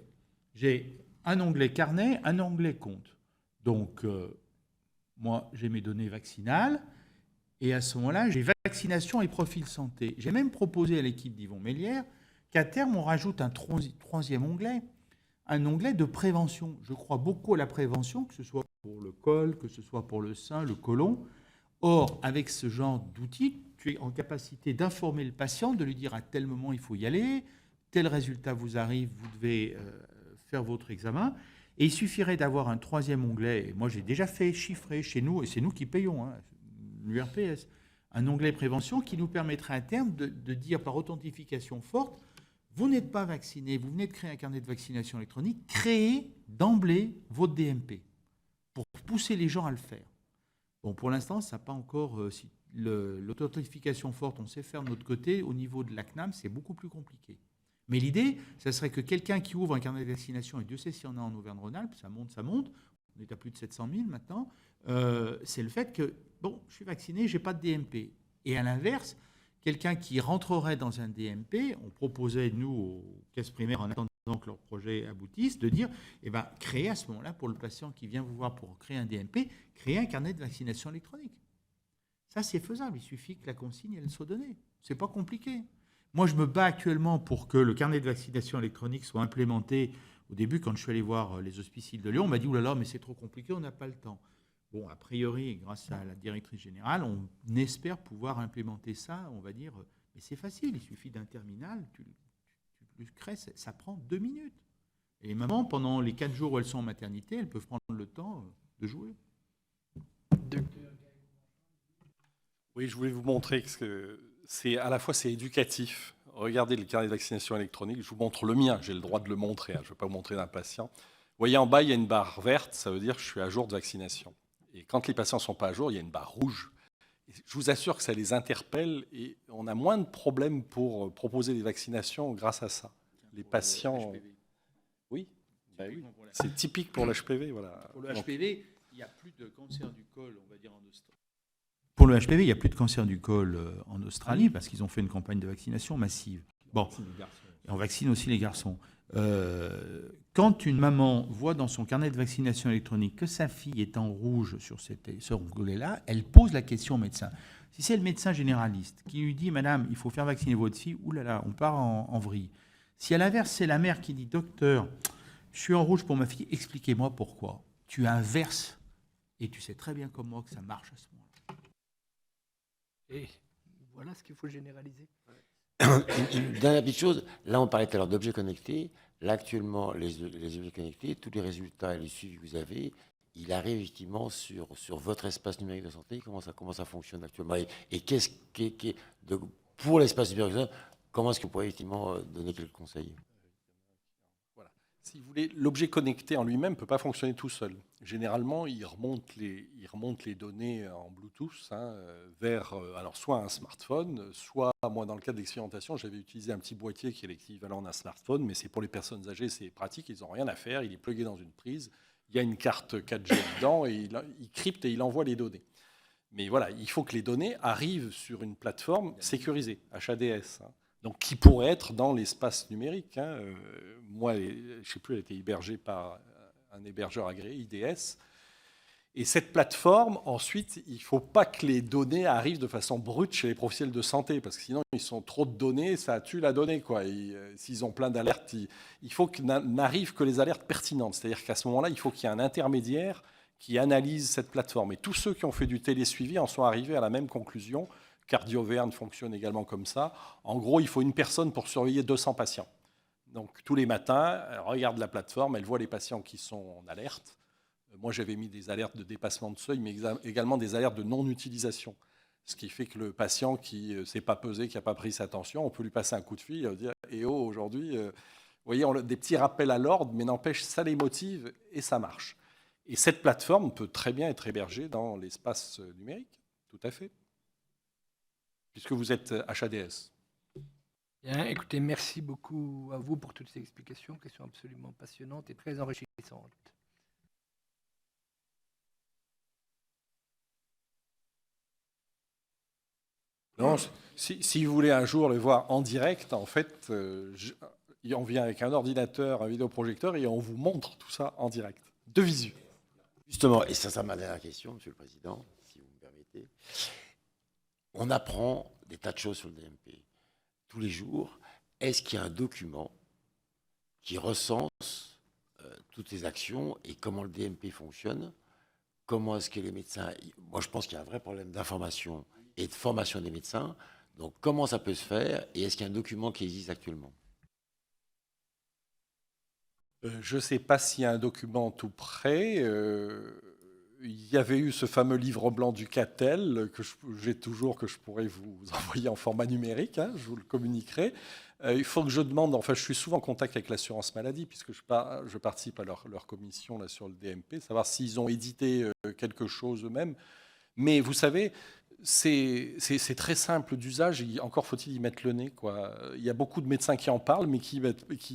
J'ai un onglet carnet, un onglet compte. Donc, moi, j'ai mes données vaccinales, et à ce moment-là, j'ai vaccination et profil santé. J'ai même proposé à l'équipe d'Yvon Mélière qu'à terme, on rajoute un 3e onglet, un onglet de prévention. Je crois beaucoup à la prévention, que ce soit pour le col, que ce soit pour le sein, le côlon. Or, avec ce genre d'outils, tu es en capacité d'informer le patient, de lui dire à tel moment il faut y aller, tel résultat vous arrive, vous devez faire votre examen. Et il suffirait d'avoir un 3e onglet, et moi j'ai déjà fait chiffrer chez nous, et c'est nous qui payons, l'URPS, un onglet prévention qui nous permettrait à terme de dire par authentification forte, vous n'êtes pas vacciné, vous venez de créer un carnet de vaccination électronique, créez d'emblée votre DMP pour pousser les gens à le faire. Bon, pour l'instant, ça n'a pas encore... l'authentification forte, on sait faire de notre côté. Au niveau de la CNAM, c'est beaucoup plus compliqué. Mais l'idée, ça serait que quelqu'un qui ouvre un carnet de vaccination, et Dieu sait s'il y en a en Auvergne-Rhône-Alpes, ça monte, on est à plus de 700 000 maintenant, c'est le fait que, bon, je suis vacciné, je n'ai pas de DMP. Et à l'inverse, quelqu'un qui rentrerait dans un DMP, on proposait, nous, aux caisses primaires, en attendant que leur projet aboutisse, de dire, créez à ce moment-là, pour le patient qui vient vous voir pour créer un DMP, créez un carnet de vaccination électronique. Ça, c'est faisable, il suffit que la consigne, elle soit donnée. Ce n'est pas compliqué. Moi, je me bats actuellement pour que le carnet de vaccination électronique soit implémenté. Au début, quand je suis allé voir les hospiciers de Lyon, on m'a dit « Ouh là là, mais c'est trop compliqué, on n'a pas le temps ». Bon, a priori, grâce à la directrice générale, on espère pouvoir implémenter ça, on va dire, mais c'est facile, il suffit d'un terminal, tu le crées, ça prend 2 minutes. Et les mamans, pendant les 4 jours où elles sont en maternité, elles peuvent prendre le temps de jouer. Oui, je voulais vous montrer que à la fois c'est éducatif. Regardez le carnet de vaccination électronique, je vous montre le mien, j'ai le droit de le montrer, je ne vais pas vous montrer d'un patient. Vous voyez en bas, il y a une barre verte, ça veut dire que je suis à jour de vaccination. Et quand les patients ne sont pas à jour, il y a une barre rouge. Et je vous assure que ça les interpelle et on a moins de problèmes pour proposer des vaccinations grâce à ça. Les patients... Oui, oui. C'est typique pour l'HPV. Voilà. Pour le HPV, il n'y a plus de cancer du col, on va dire, en Australie. Pour le HPV, il n'y a plus de cancer du col en Australie parce qu'ils ont fait une campagne de vaccination massive. Bon, et on vaccine aussi les garçons. Quand une maman voit dans son carnet de vaccination électronique que sa fille est en rouge sur ce onglet-là, elle pose la question au médecin. Si c'est le médecin généraliste qui lui dit « Madame, il faut faire vacciner votre fille », oulala, on part en vrille. Si à l'inverse, c'est la mère qui dit « Docteur, je suis en rouge pour ma fille, expliquez-moi pourquoi ». Tu inverses et tu sais très bien comme moi que ça marche à ce moment-là. Et voilà ce qu'il faut généraliser. Une dernière petite chose, là on parlait tout à l'heure d'objets connectés. Là actuellement, les objets connectés, tous les résultats et les suivis que vous avez, il arrive effectivement sur votre espace numérique de santé. Comment ça fonctionne actuellement? Et pour l'espace numérique de santé, comment est-ce que vous pourriez effectivement donner quelques conseils? Voilà. Si vous voulez, l'objet connecté en lui-même ne peut pas fonctionner tout seul. Généralement, il remonte les données en Bluetooth vers alors soit un smartphone, soit, moi, dans le cadre d'expérimentation, j'avais utilisé un petit boîtier qui est l'équivalent d'un smartphone, mais c'est pour les personnes âgées, c'est pratique, ils n'ont rien à faire, il est plugué dans une prise, il y a une carte 4G dedans, et il crypte et il envoie les données. Mais voilà, il faut que les données arrivent sur une plateforme sécurisée, HADS, donc qui pourrait être dans l'espace numérique. Moi, je ne sais plus, elle a été hébergée par un hébergeur agréé, IDS. Et cette plateforme, ensuite, il ne faut pas que les données arrivent de façon brute chez les professionnels de santé, parce que sinon, ils sont trop de données, ça tue la donnée, quoi. S'ils ont plein d'alertes, il faut que n'arrivent que les alertes pertinentes. C'est-à-dire qu'à ce moment-là, il faut qu'il y ait un intermédiaire qui analyse cette plateforme. Et tous ceux qui ont fait du télésuivi en sont arrivés à la même conclusion. Cardioverne fonctionne également comme ça. En gros, il faut une personne pour surveiller 200 patients. Donc, tous les matins, elle regarde la plateforme, elle voit les patients qui sont en alerte. Moi, j'avais mis des alertes de dépassement de seuil, mais également des alertes de non-utilisation. Ce qui fait que le patient qui ne s'est pas pesé, qui n'a pas pris sa tension, on peut lui passer un coup de fil et dire « Eh oh, aujourd'hui, vous voyez, des petits rappels à l'ordre, mais n'empêche, ça les motive et ça marche. » Et cette plateforme peut très bien être hébergée dans l'espace numérique, tout à fait, puisque vous êtes HADS. Bien, écoutez, merci beaucoup à vous pour toutes ces explications, questions absolument passionnantes et très enrichissantes. Non, si vous voulez un jour le voir en direct, en fait, on vient avec un ordinateur, un vidéoprojecteur, et on vous montre tout ça en direct, de visu. Justement, et ça ma dernière question, Monsieur le Président, si vous me permettez. On apprend des tas de choses sur le DMP tous les jours. Est-ce qu'il y a un document qui recense toutes les actions et comment le DMP fonctionne? Comment est-ce que les médecins... Moi, je pense qu'il y a un vrai problème d'information et de formation des médecins. Donc, comment ça peut se faire? Et est-ce qu'il y a un document qui existe actuellement? Je ne sais pas s'il y a un document tout prêt. Il y avait eu ce fameux livre blanc du CATEL que j'ai toujours, que je pourrais vous envoyer en format numérique, je vous le communiquerai. Il faut que je demande, enfin je suis souvent en contact avec l'assurance maladie puisque je participe à leur commission là, sur le DMP, savoir s'ils ont édité quelque chose eux-mêmes. Mais vous savez, c'est très simple d'usage, encore faut-il y mettre le nez, quoi. Il y a beaucoup de médecins qui en parlent, mais qui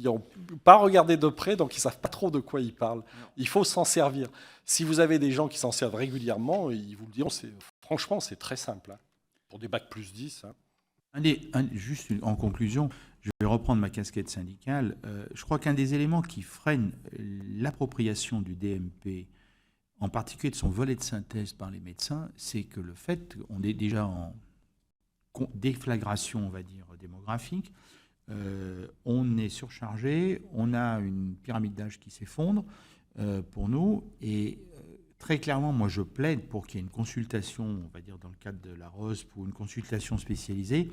n'ont pas regardé de près, donc ils ne savent pas trop de quoi ils parlent. Il faut s'en servir. Si vous avez des gens qui s'en servent régulièrement, ils vous le diront, franchement, c'est très simple. Pour des bacs plus 10. Juste en conclusion, je vais reprendre ma casquette syndicale. Je crois qu'un des éléments qui freine l'appropriation du DMP, en particulier de son volet de synthèse par les médecins, c'est que le fait qu'on est déjà en déflagration, on va dire, démographique, on est surchargé, on a une pyramide d'âge qui s'effondre pour nous, et très clairement, moi je plaide pour qu'il y ait une consultation, on va dire dans le cadre de la ROSP, ou une consultation spécialisée,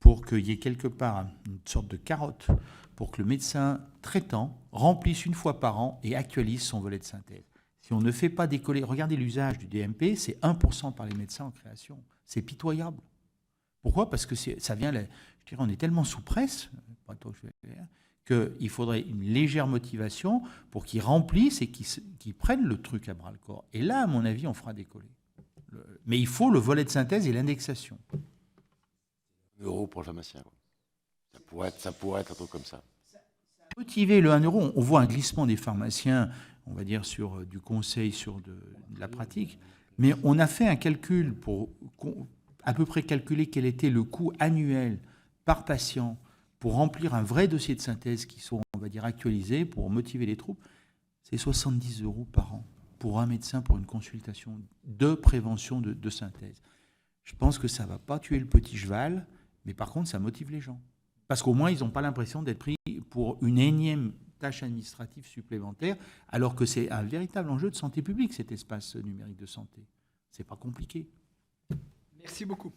pour qu'il y ait quelque part une sorte de carotte, pour que le médecin traitant remplisse une fois par an et actualise son volet de synthèse. Si on ne fait pas décoller, regardez l'usage du DMP, c'est 1% par les médecins en création. C'est pitoyable. Pourquoi? Parce que ça vient, je dirais, on est tellement sous presse qu'il faudrait une légère motivation pour qu'ils remplissent et qu'ils prennent le truc à bras-le-corps. Et là, à mon avis, on fera décoller. Mais il faut le volet de synthèse et l'indexation. €1 pour le pharmacien. Ça pourrait être un truc comme ça. Motiver le 1 €, on voit un glissement des pharmaciens, on va dire, sur du conseil, sur de la pratique. Mais on a fait un calcul pour à peu près calculer quel était le coût annuel par patient pour remplir un vrai dossier de synthèse qui soit, on va dire, actualisé pour motiver les troupes. C'est 70 € par an pour un médecin pour une consultation de prévention de synthèse. Je pense que ça ne va pas tuer le petit cheval, mais par contre, ça motive les gens. Parce qu'au moins, ils n'ont pas l'impression d'être pris pour une énième tâche administrative supplémentaire, alors que c'est un véritable enjeu de santé publique, cet espace numérique de santé. C'est pas compliqué. Merci beaucoup.